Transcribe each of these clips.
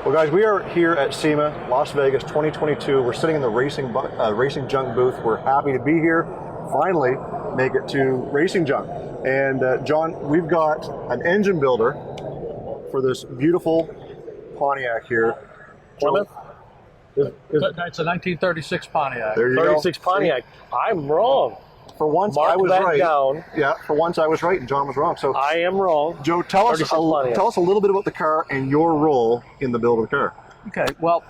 Well, guys, we are here at SEMA, Las Vegas 2022. We're sitting in the Racing Junk booth. We're happy to be here. Finally, make it to Racing Junk. And John, we've got an engine builder for this beautiful Pontiac here. Plymouth? It's a 1936 Pontiac. There you 36 go. Pontiac. I'm wrong. For once, Mark I was that right. down. Yeah, for once I was right and John was wrong. So, I am wrong. Joe, tell us a little bit about the car and your role in the build of the car. Okay, well,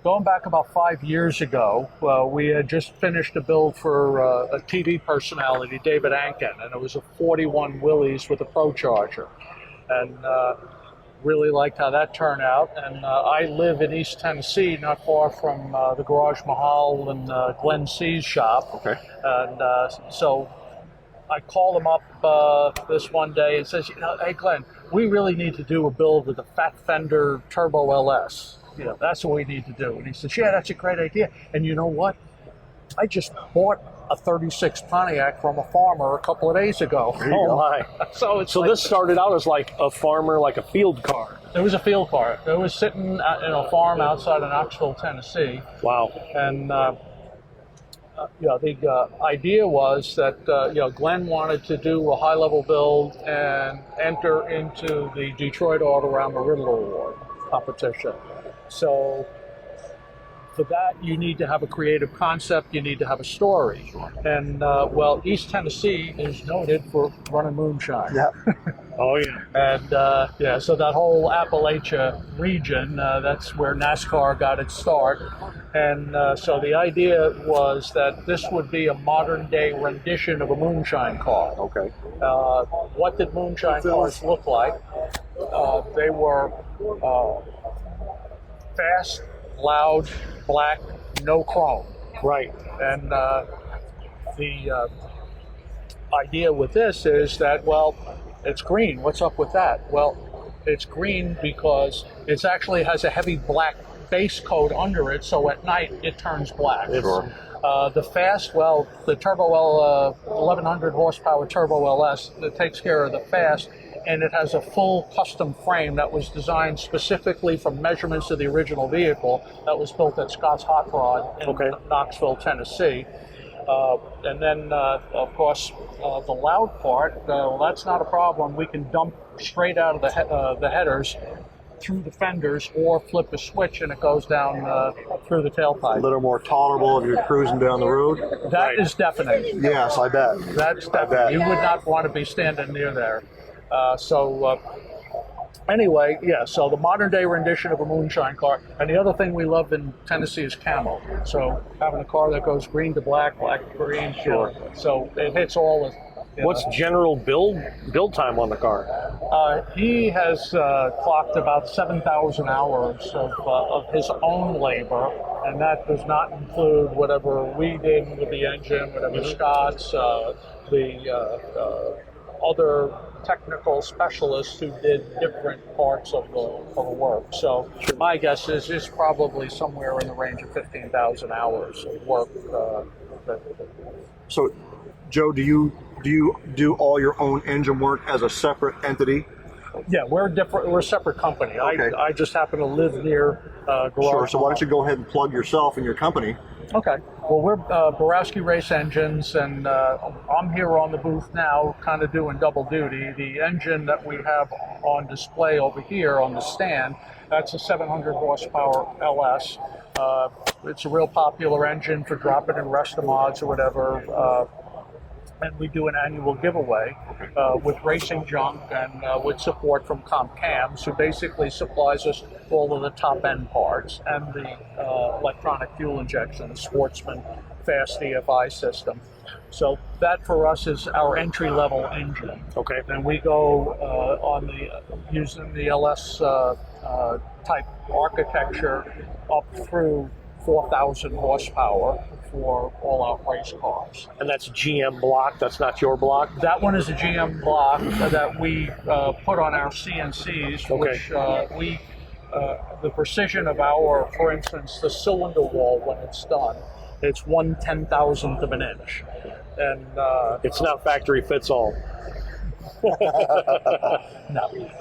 going back about 5 years ago, we had just finished a build for a TV personality, David Ankin, and it was a 41 Willys with a Pro Charger. And really liked how that turned out. And I live in East Tennessee, not far from the Garage Mahal and Glenn C's shop. Okay. And so I called him up this one day and says, hey Glenn, we really need to do a build with a Fat Fender Turbo LS. That's what we need to do. And he says, yeah, that's a great idea. And you know what? I just bought a 36 Pontiac from a farmer a couple of days ago. Oh my. So this started out as like a farmer, like a field car. It was a field car. It was sitting in a farm outside of Knoxville, Tennessee. Wow. And the idea was that Glenn wanted to do a high-level build and enter into the Detroit All Around the Riddler Award competition. So for that, you need to have a creative concept, you need to have a story. And, East Tennessee is noted for running moonshine. Yeah. Oh, yeah. And, so that whole Appalachia region, that's where NASCAR got its start. And so the idea was that this would be a modern-day rendition of a moonshine car. Okay. What did moonshine cars look like? They were fast, loud, black, no chrome. Right. And the idea with this is that, it's green. What's up with that? Well, it's green because it actually has a heavy black base coat under it, so at night it turns black. Sure. The fast, the Turbo 1100 horsepower Turbo LS, that takes care of the fast, and it has a full custom frame that was designed specifically from measurements of the original vehicle that was built at Scott's Hot Rod in Knoxville, Tennessee. And then, of course, the loud part, that's not a problem. We can dump straight out of the headers through the fenders or flip a switch and it goes down through the tailpipe. A little more tolerable if you're cruising down the road. That is deafening. Yes, I bet. That's deafening. You would not want to be standing near there. Anyway, so the modern day rendition of a moonshine car. And the other thing we love in Tennessee is camo. So having a car that goes green to black, black to green. Sure. So it hits all of What's general build time on the car? He has clocked about 7,000 hours of his own labor, and that does not include whatever we did with the engine, whatever Scott's, the other technical specialists who did different parts of the work. So my guess is it's probably somewhere in the range of 15,000 hours of work. So, Joe, do you do all your own engine work as a separate entity? Yeah, we're a separate company. Okay. I just happen to live near Garage. Sure. So why don't you go ahead and plug yourself and your company? Okay. Well, we're Borowski Race Engines, and I'm here on the booth now, kind of doing double duty. The engine that we have on display over here on the stand, that's a 700 horsepower LS. It's a real popular engine for dropping in Rest-A-Mods or whatever. And we do an annual giveaway with Racing Junk and with support from CompCams, who basically supplies us all of the top-end parts and the electronic fuel injection, the Sportsman Fast EFI system. So that for us is our entry-level engine. Okay. And we go using the LS type architecture up through 4,000 horsepower for all-out race cars. And that's GM block, that's not your block? That one is a GM block that we put on our CNCs, which the precision of for instance, the cylinder wall when it's done, it's 1/10,000th of an inch. And it's not factory fits all.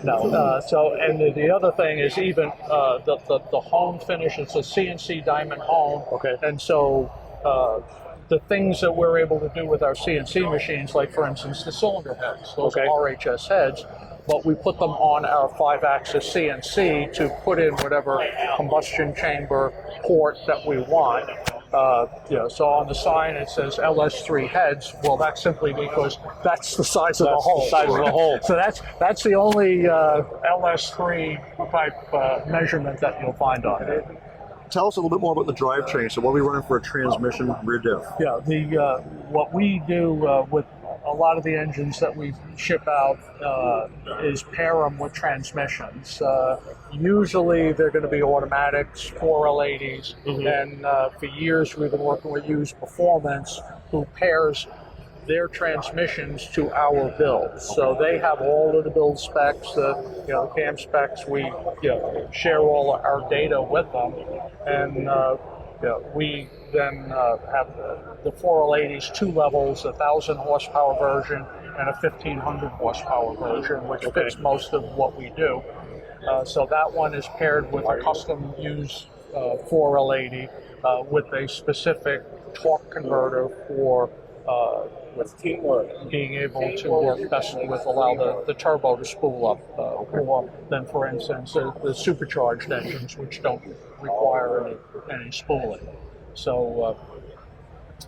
No. So, and the other thing is even the hone finish. It's a CNC diamond hone. Okay. And so the things that we're able to do with our CNC machines, like for instance the cylinder heads, those Okay. RHS heads, but we put them on our 5-axis CNC to put in whatever combustion chamber port that we want. So on the sign it says LS3 heads. Well, that's simply because that's the size of the hole. The size of the hole. So that's the only LS3 type measurement that you'll find on it. Tell us a little bit more about the drivetrain. So what are we running for a transmission rear diff? Yeah, what we do with a lot of the engines that we ship out is pair them with transmissions. Usually they're going to be automatics, 4L80s, and for years we've been working with Used Performance, who pairs their transmissions to our builds. So they have all of the build specs, the cam specs. We share all our data with them, and we then have the 4L80s 2 levels, a 1,000 horsepower version and a 1,500 horsepower version, which fits most of what we do. So that one is paired with a custom used 4L80 with a specific torque converter for with teamwork, being able to work best with allow the turbo to spool up more than, for instance, the supercharged engines, which don't require any spooling. So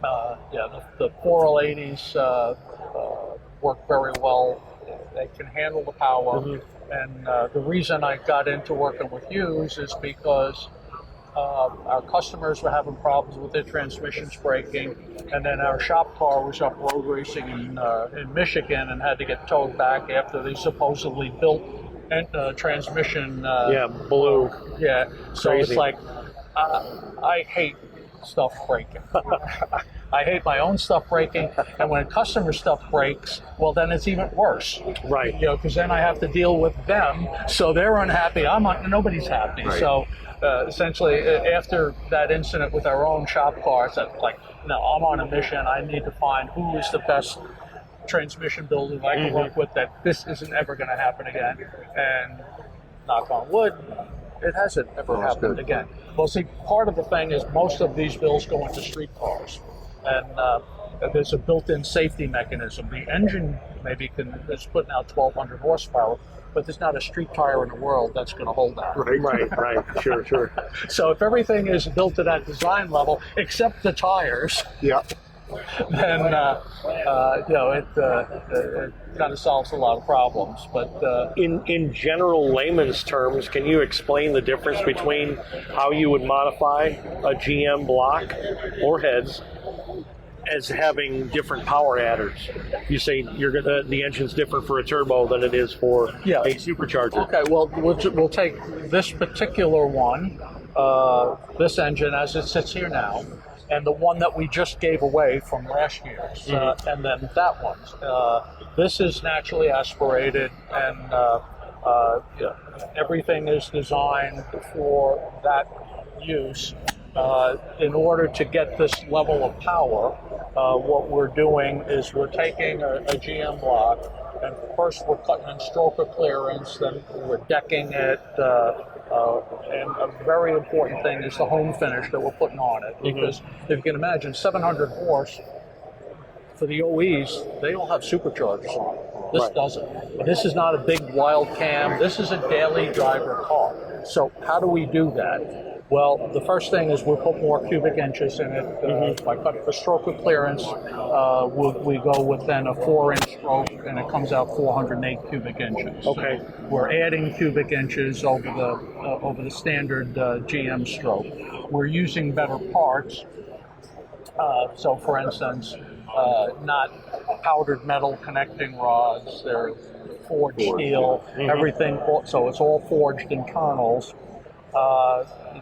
the 4L80s work very well. They can handle the power, and the reason I got into working with Hughes is because our customers were having problems with their transmissions breaking, and then our shop car was up road racing in Michigan and had to get towed back after they supposedly built transmission. Blew. So Crazy. it's like, I hate stuff breaking. I hate my own stuff breaking, and when customer stuff breaks, well, then it's even worse. Right. Because then I have to deal with them, so they're unhappy. Nobody's happy. Right. So essentially, after that incident with our own shop car, it's like, no, I'm on a mission. I need to find who is the best transmission builder that I can work with, that this isn't ever going to happen again. And knock on wood, it hasn't ever happened again. Well, see, part of the thing is most of these builds go into street cars, and there's a built-in safety mechanism. The engine maybe is putting out 1,200 horsepower, but there's not a street tire in the world that's going to hold that. Right. Sure. So if everything is built to that design level, except the tires, then it kind of solves a lot of problems. But in general layman's terms, can you explain the difference between how you would modify a GM block or heads as having different power adders? You say the engine's different for a turbo than it is for a supercharger. Okay, well, we'll take this particular one, this engine as it sits here now, and the one that we just gave away from last year's, and then that one. This is naturally aspirated, and everything is designed for that use. In order to get this level of power, what we're doing is we're taking a GM block, and first we're cutting in stroker clearance, then we're decking it, and a very important thing is the home finish that we're putting on it, because if you can imagine 700 horse, for the OEs, they all have superchargers on it. This doesn't. This is not a big wild cam. This is a daily driver car. So how do we do that? Well, the first thing is we'll put more cubic inches in it. By cutting for stroker clearance, we go with then a 4-inch stroke, and it comes out 408 cubic inches. Okay. So we're adding cubic inches over the standard GM stroke. We're using better parts. So, for instance, not powdered metal connecting rods. They're forged steel. Everything. So it's all forged internals.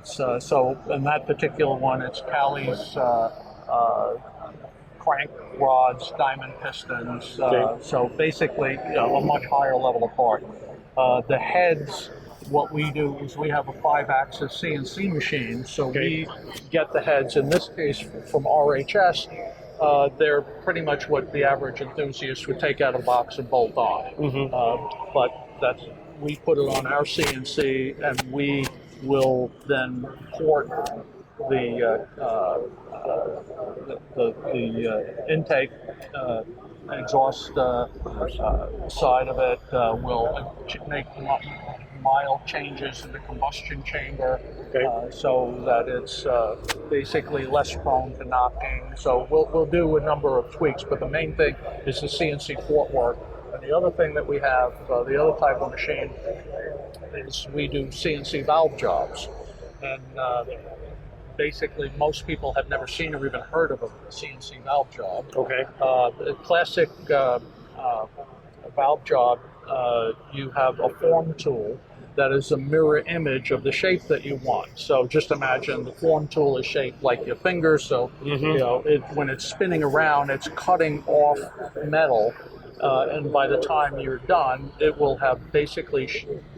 So in that particular one, it's Cali's crank rods, diamond pistons. So basically, a much higher level of part. The heads, what we do is we have a 5-axis CNC machine. So we get the heads, in this case from RHS, they're pretty much what the average enthusiast would take out of a box and bolt on. But we put it on our CNC, and we will then port the intake exhaust side of it. We'll make mild changes in the combustion chamber, so that it's basically less prone to knocking. So we'll do a number of tweaks, but the main thing is the CNC port work. And the other thing that we have, the other type of machine, is we do CNC valve jobs. And basically, most people have never seen or even heard of a CNC valve job. The classic valve job, you have a form tool that is a mirror image of the shape that you want. So just imagine the form tool is shaped like your finger. So you know, when it's spinning around, it's cutting off metal. And by the time you're done, it will have basically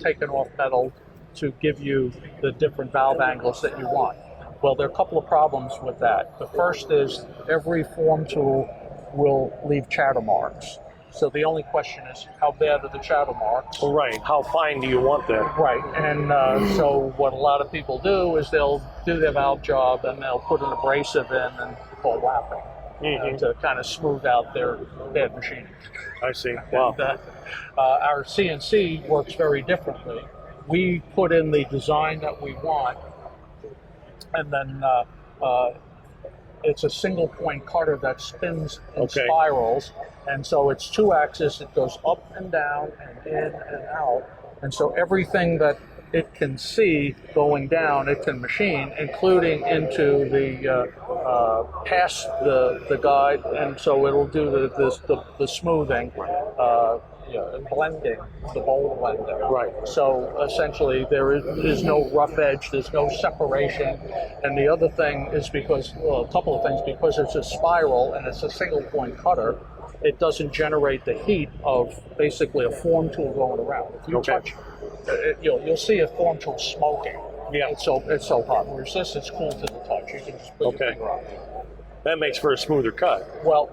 taken off metal to give you the different valve angles that you want. Well, there are a couple of problems with that. The first is every form tool will leave chatter marks. So the only question is, how bad are the chatter marks? Right. How fine do you want that? Right. And so what a lot of people do is they'll do their valve job and they'll put an abrasive in and call lapping to kind of smooth out their bad machining. I see. Wow. And, our CNC works very differently. We put in the design that we want, and then it's a single point cutter that spins in spirals, and so it's 2 axis. It goes up and down and in and out, and so everything that it can see going down, it can machine, including into the past the guide, and so it'll do the smoothing. Blending, the bowl blending. Right. So essentially there is no rough edge, there's no separation. And the other thing is because, well, a couple of things, because it's a spiral and it's a single point cutter, it doesn't generate the heat of basically a form tool going around. If you touch, you'll see a form tool smoking. Yeah. It's so hot. Whereas this, it's cool to the touch. You can just put your finger on it. That makes for a smoother cut. Well,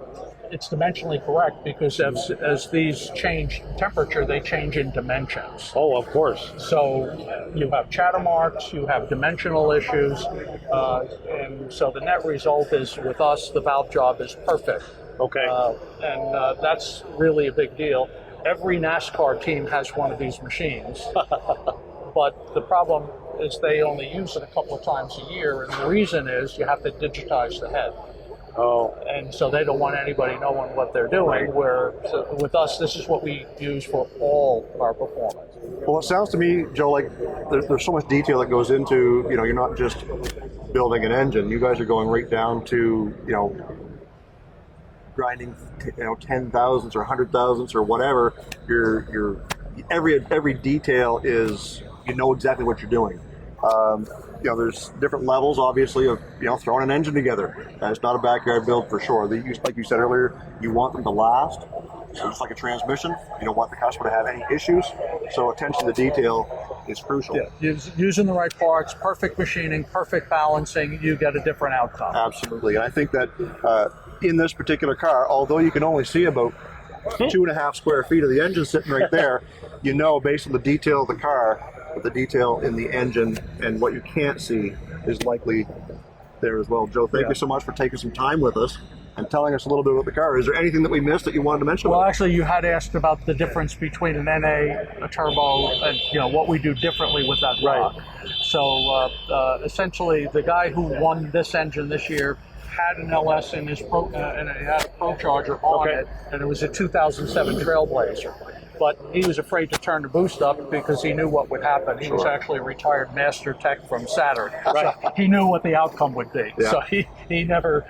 it's dimensionally correct because as these change temperature, they change in dimensions. Oh, of course. So you have chatter marks, you have dimensional issues, and so the net result is with us, the valve job is perfect. And that's really a big deal. Every NASCAR team has one of these machines, but the problem is they only use it a couple of times a year, and the reason is you have to digitize the head. And so they don't want anybody knowing what they're doing, where with us, this is what we use for all of our performance. Well, it sounds to me, Joe, like there's so much detail that goes into, you're not just building an engine. You guys are going right down to, grinding, 10,000s or 100,000s or whatever. Every detail is, exactly what you're doing. There's different levels, obviously, of throwing an engine together. It's not a backyard build for sure. Like you said earlier, you want them to last. So just like a transmission, you don't want the customer to have any issues. So attention to detail is crucial. Yeah, using the right parts, perfect machining, perfect balancing, you get a different outcome. Absolutely, and I think that in this particular car, although you can only see about 2.5 square feet of the engine sitting right there, based on the detail of the car, but the detail in the engine and what you can't see is likely there as well. Joe, thank you so much for taking some time with us and telling us a little bit about the car. Is there anything that we missed that you wanted to mention? Well, actually, you had asked about the difference between an NA, a turbo, and what we do differently with that block. So essentially, the guy who won this engine this year had an LS in his and it had a Pro Charger on it, and it was a 2007 Trailblazer. But he was afraid to turn the boost up because he knew what would happen. He was actually a retired master tech from Saturn. So he knew what the outcome would be. Yeah. So he never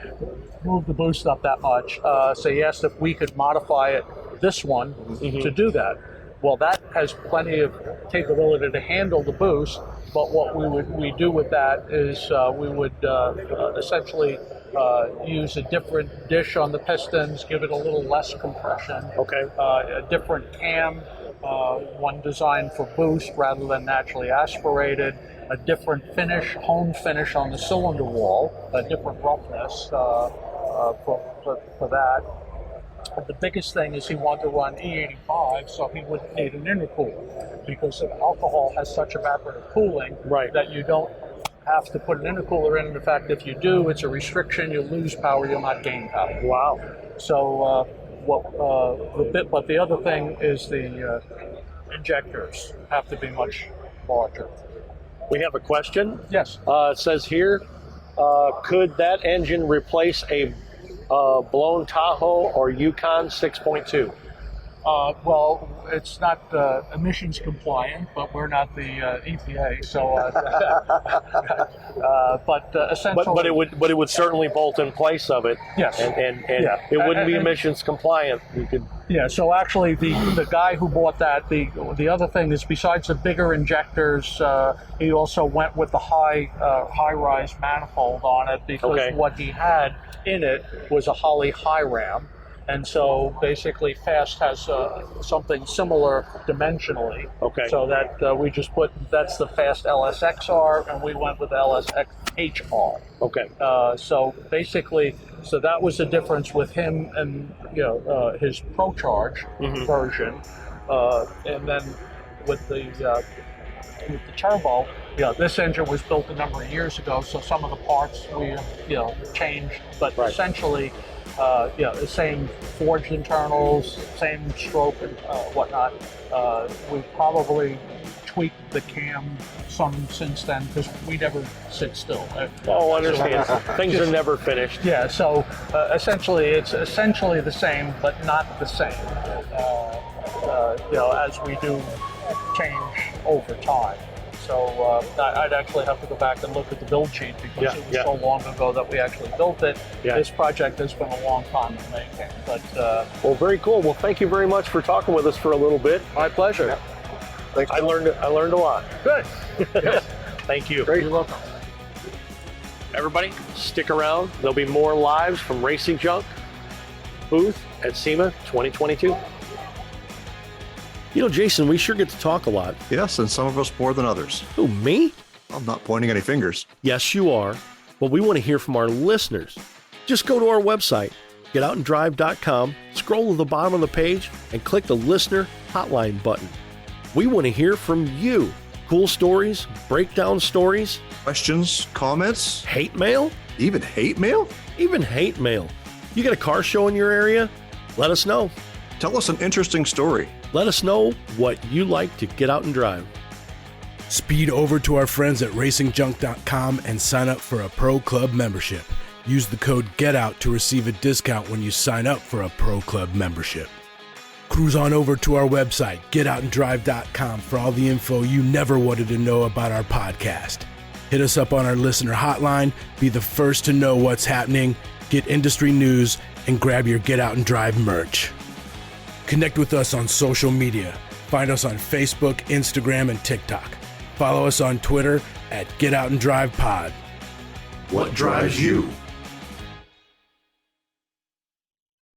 moved the boost up that much. So he asked if we could modify this one to do that. Well, that has plenty of capability to handle the boost, but what we do with that is we would essentially use a different dish on the pistons, give it a little less compression. A different cam, one designed for boost rather than naturally aspirated. A different finish, hone finish on the cylinder wall, a different roughness. for that. The biggest thing is he wanted to run E85, so he wouldn't need an intercooler, because alcohol has such evaporative cooling that you don't have to put an intercooler in. In fact, if you do, it's a restriction. You lose power, you'll not gain power. Wow. So, but the other thing is the injectors have to be much larger. We have a question. Yes. It says here, could that engine replace a blown Tahoe or Yukon 6.2? Well, it's not emissions compliant, but we're not the EPA, so. But essentially, but it would certainly bolt in place of it. Yes. And it wouldn't be emissions compliant. You could. Yeah. So actually, the guy who bought that, the other thing is, besides the bigger injectors, he also went with the high-rise manifold on it, because what he had in it was a Holley high ram. And so basically FAST has something similar dimensionally. Okay. So that we just put, that's the FAST LSXR, and we went with LSXHR. Okay. So basically, so that was the difference with him and his ProCharge version. And then with the turbo, this engine was built a number of years ago, so some of the parts we changed, but essentially the same forged internals, same stroke and whatnot. We probably tweaked the cam some since then, because we never sit still. Oh, understand. Things are never finished. Yeah, so essentially it's essentially the same, but not the same. As we do change over time. So I'd actually have to go back and look at the build sheet, because it was so long ago that we actually built it. This project has been a long time in the making. But well, very cool. Well, thank you very much for talking with us for a little bit. My pleasure. Yeah. Thanks. I learned a lot. Good. Thank you. Great. You're welcome. Everybody, stick around. There'll be more lives from Racing Junk booth at SEMA 2022. You know, Jason, we sure get to talk a lot. Yes, and some of us more than others. Who, me? I'm not pointing any fingers. Yes, you are. But we want to hear from our listeners. Just go to our website, getoutandrive.com, scroll to the bottom of the page, and click the listener hotline button. We want to hear from you. Cool stories, breakdown stories. Questions, comments? Hate mail? Even hate mail? Even hate mail. You got a car show in your area? Let us know. Tell us an interesting story. Let us know what you like to get out and drive. Speed over to our friends at racingjunk.com and sign up for a Pro Club membership. Use the code GETOUT to receive a discount when you sign up for a Pro Club membership. Cruise on over to our website, getoutandrive.com, for all the info you never wanted to know about our podcast. Hit us up on our listener hotline, be the first to know what's happening, get industry news, and grab your Get Out and Drive merch. Connect with us on social media. Find us on Facebook, Instagram, and TikTok. Follow us on Twitter at Get Out and Drive Pod. What drives you?